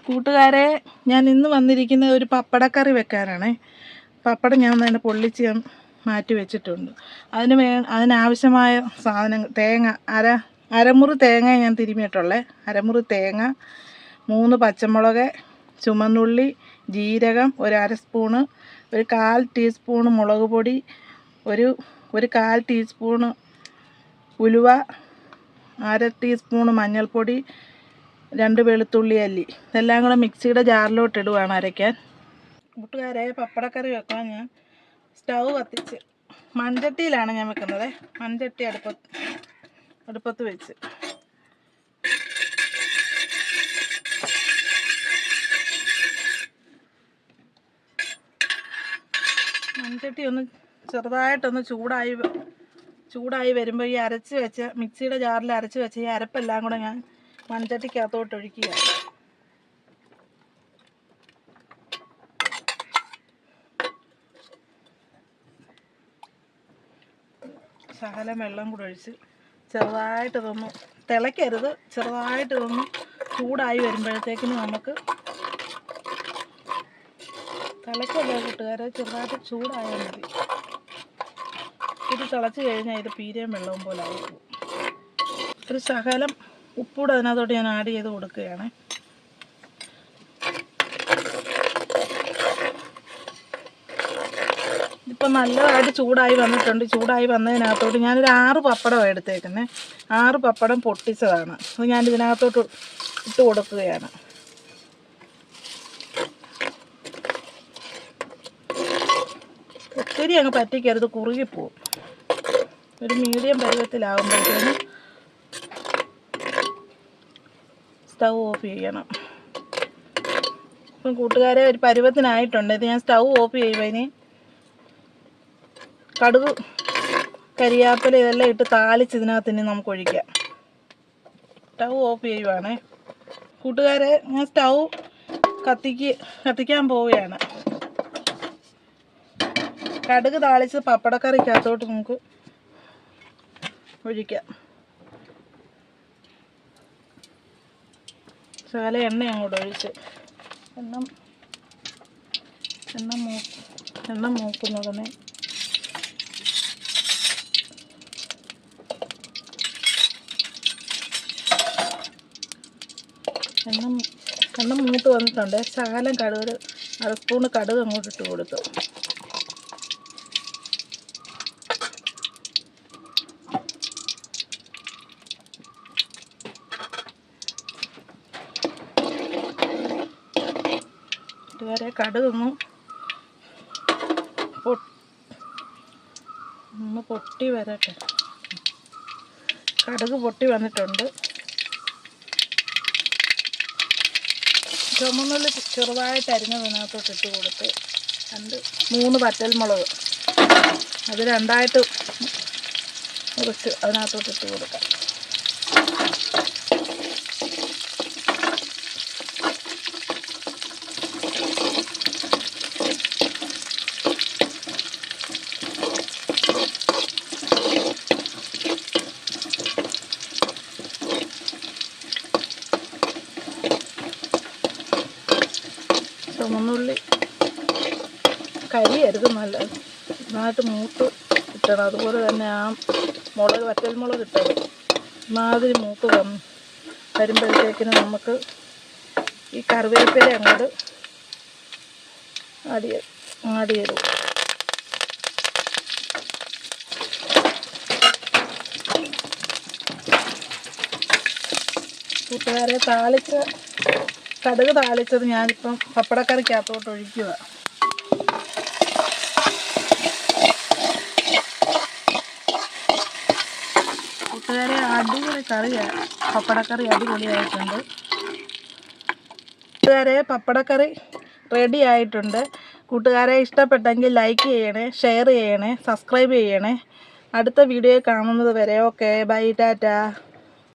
കൂട്ടുകാരെ, ഞാൻ ഇന്ന് വന്നിരിക്കുന്ന ഒരു പപ്പടക്കറി വെക്കാനാണ്. പപ്പടം ഞാൻ തന്നെ പൊള്ളിച്ച് മാറ്റി വെച്ചിട്ടുണ്ട്. അതിനാവശ്യമായ സാധനങ്ങൾ: തേങ്ങ, അരമുറി തേങ്ങ ഞാൻ തിരുമിയിട്ടുള്ളത്, അരമുറി തേങ്ങ, 3 പച്ചമുളക്, ചുമന്നുള്ളി, ജീരകം, ഒരു 1/2 സ്പൂണ്, ഒരു 1/4 ടീസ്പൂണ് മുളക് പൊടി, ഒരു 1/4 ടീസ്പൂണ് ഉലുവ, 1/2 ടീസ്പൂണ് മഞ്ഞൾപ്പൊടി, 2 വെളുത്തുള്ളി അല്ലി. ഇതെല്ലാം കൂടെ മിക്സിയുടെ ജാറിലോട്ട് ഇടുവാണ് അരയ്ക്കാൻ. കൂട്ടുകാരെ, പപ്പടക്കറി വെക്കാൻ ഞാൻ സ്റ്റൗ കത്തിച്ച് മൺചട്ടിയിലാണ് ഞാൻ വെക്കുന്നത്. മൺചട്ടി അടുപ്പത്ത് വെച്ച് മൺചട്ടി ഒന്ന് ചെറുതായിട്ടൊന്ന് ചൂടായി വരുമ്പോൾ ഈ അരച്ച് വെച്ച മിക്സിയുടെ ജാറിൽ അരച്ച് വെച്ച ഈ അരപ്പെല്ലാം കൂടെ ഞാൻ മൺചട്ടിക്കകത്തോട്ട് ഒഴിക്കുക. ശകലം വെള്ളം കൂടെ ഒഴിച്ച് ചെറുതായിട്ടിതൊന്ന് തിളയ്ക്കരുത്, ചെറുതായിട്ടിതൊന്ന് ചൂടായി വരുമ്പോഴത്തേക്കിന് നമുക്ക് തിളയ്ക്കല്ലേ കൂട്ടുകാരെ, ചെറുതായിട്ട് ചൂടായാൽ മതി. ഇത് തിളച്ച് കഴിഞ്ഞാൽ ഇത് പീരയും വെള്ളവും പോലെ ആയിരിക്കും. ഒരു ശകലം ഉപ്പൂടെ അതിനകത്തോട്ട് ഞാൻ ആഡ് ചെയ്ത് കൊടുക്കുകയാണ്. ഇപ്പം നല്ലതായിട്ട് ചൂടായി വന്നിട്ടുണ്ട്. ചൂടായി വന്നതിനകത്തോട്ട് ഞാനൊരു 6 പപ്പടം എടുത്തേക്കുന്നത്. 6 പപ്പടം പൊട്ടിച്ചതാണ്. അത് ഞാൻ ഇതിനകത്തോട്ട് ഇട്ട് കൊടുക്കുകയാണ്. ഒത്തിരി അങ്ങ് പറ്റിക്കരുത്, കുറുകിപ്പോവും. ഒരു മീഡിയം പരുവത്തിലാകുമ്പോഴത്തേന് സ്റ്റൗ ഓഫ് ചെയ്യണം. ഇപ്പം കൂട്ടുകാരെ, ഒരു പരുവത്തിനായിട്ടുണ്ട്. ഇത് ഞാൻ സ്റ്റൗ ഓഫ് ചെയ്യുമ്പോൾ ഇനി കടുക്, കരിയാപ്പില ഇതെല്ലാം ഇട്ട് താളിച്ച് ഇതിനകത്ത് ഇനി നമുക്ക് ഒഴിക്കാം. സ്റ്റൗ ഓഫ് ചെയ്യുവാണേ കൂട്ടുകാരെ. ഞാൻ സ്റ്റൗ കത്തിക്കാൻ പോവുകയാണ്. കടുക് താളിച്ച് പപ്പടക്കറിക്കകത്തോട്ട് നമുക്ക് ഒഴിക്കാം. ശകല എണ്ണ അങ്ങോട്ട് ഒഴിച്ച് എണ്ണ മൂക്കുന്നതിന് എണ്ണ മൂത്ത് വന്നിട്ടുണ്ട്. ശകലം കടുക്, 1/2 സ്പൂണ് കടുക് അങ്ങോട്ട് ഇട്ട് കൊടുത്തു. ഇതുവരെ കടുകൊന്ന് പൊട്ടി വരട്ടെ. കടുക് പൊട്ടി വന്നിട്ടുണ്ട്. ചുമന്നുള്ളി ചെറുതായിട്ട് അരിഞ്ഞതിനകത്തോട്ട് ഇട്ട് കൊടുത്ത് 3 വറ്റൽമുളക് അത് 2ആയിട്ട് മുറിച്ച് അതിനകത്തോട്ട് ഇട്ട് കൊടുക്കാം. ചുമന്നുള്ളി കരിയരുത്, നന്നായിട്ട് മൂത്ത് കിട്ടണം. അതുപോലെ തന്നെ ആ വറ്റൽമുളക് ഇട്ടത് മാതിരി മൂത്ത് വരുമ്പോഴത്തേക്കിന് നമുക്ക് ഈ കറിവേപ്പില അങ്ങോട്ട് ആഡ് ചെയ്തു. കൂട്ടുകാരെ, കടുക് താളിച്ചത് ഞാനിപ്പം പപ്പടക്കറിക്കകത്തോട്ട് ഒഴിക്കുക. കൂട്ടുകാരെ, അടിപൊളി കറിയാണ്. പപ്പടക്കറി അടിപൊളിയായിട്ടുണ്ട്. കൂട്ടുകാരെ, പപ്പടക്കറി റെഡി ആയിട്ടുണ്ട്. കൂട്ടുകാരെ, ഇഷ്ടപ്പെട്ടെങ്കിൽ ലൈക്ക് ചെയ്യണേ, ഷെയർ ചെയ്യണേ, സബ്സ്ക്രൈബ് ചെയ്യണേ. അടുത്ത വീഡിയോ കാണുന്നത് വരെ ഓക്കെ, ബൈ, ടാറ്റ.